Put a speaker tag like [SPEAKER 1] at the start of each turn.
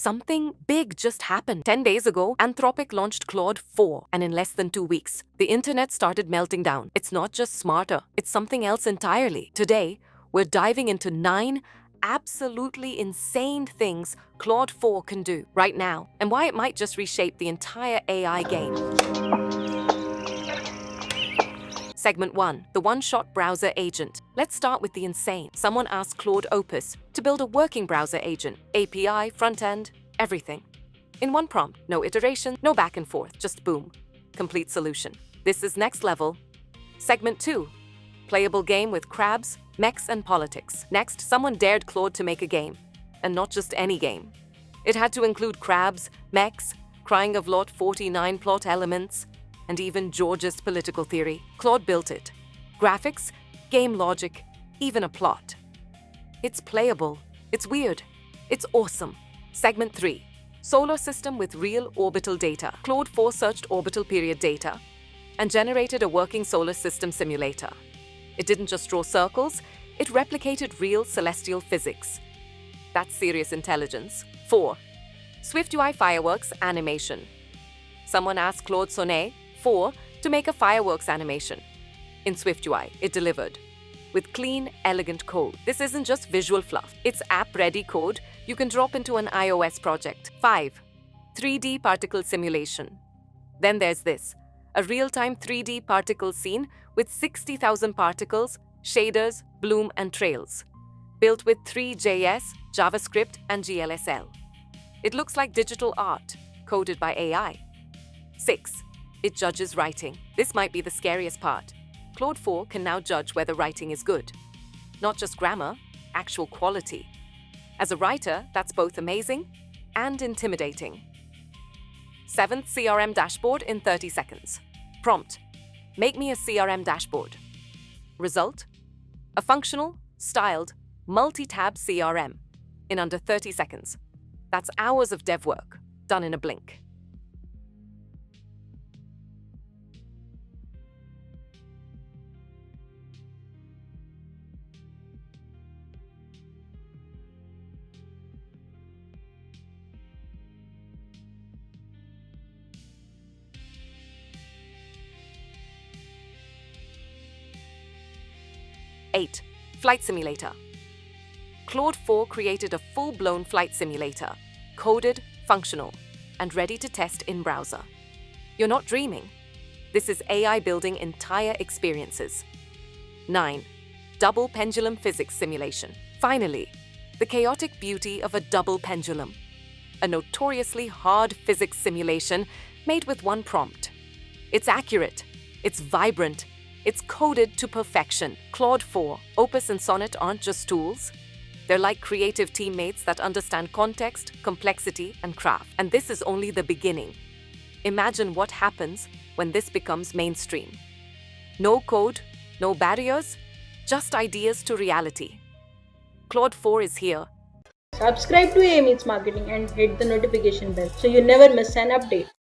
[SPEAKER 1] Something big just happened. 10 days ago, Anthropic launched Claude 4, and in less than 2 weeks, the internet started melting down. It's not just smarter, it's something else entirely. Today, we're diving into 9 absolutely insane things Claude 4 can do right now, and why it might just reshape the entire AI game. Segment 1, the one-shot browser agent. Let's start with the insane. Someone asked Claude Opus to build a working browser agent, API, front-end, everything. In one prompt, no iteration, no back and forth, just boom. Complete solution. This is next level. Segment 2, playable game with crabs, mechs, and politics. Next, someone dared Claude to make a game, and not just any game. It had to include crabs, mechs, crying of lot 49 plot elements, and even George's political theory. Claude built it. Graphics, game logic, even a plot. It's playable, it's weird, it's awesome. Segment 3, solar system with real orbital data. Claude 4 searched orbital period data and generated a working solar system simulator. It didn't just draw circles, it replicated real celestial physics. That's serious intelligence. 4, SwiftUI fireworks animation. Someone asked Claude Sonnet 4 to make a fireworks animation. In SwiftUI, it delivered. With clean, elegant code. This isn't just visual fluff. It's app-ready code you can drop into an iOS project. 5, 3D particle simulation. Then there's this, a real-time 3D particle scene with 60,000 particles, shaders, bloom, and trails. Built with Three.js, JavaScript, and GLSL. It looks like digital art, coded by AI. 6, it judges writing. This might be the scariest part. Claude 4 can now judge whether writing is good. Not just grammar, actual quality. As a writer, that's both amazing and intimidating. 7th, CRM dashboard in 30 seconds. Prompt, make me a CRM dashboard. Result, a functional, styled, multi-tab CRM in under 30 seconds. That's hours of dev work, done in a blink. Eight, flight simulator. Claude 4 created a full-blown flight simulator, coded, functional, and ready to test in browser. You're not dreaming. This is AI building entire experiences. 9, double pendulum physics simulation. Finally, the chaotic beauty of a double pendulum. A notoriously hard physics simulation made with one prompt. It's accurate, it's vibrant, it's coded to perfection. Claude 4, Opus, and Sonnet aren't just tools. They're like creative teammates that understand context, complexity, and craft. And this is only the beginning. Imagine what happens when this becomes mainstream. No code, no barriers, just ideas to reality. Claude 4 is here.
[SPEAKER 2] Subscribe to AME's Marketing and hit the notification bell so you never miss an update.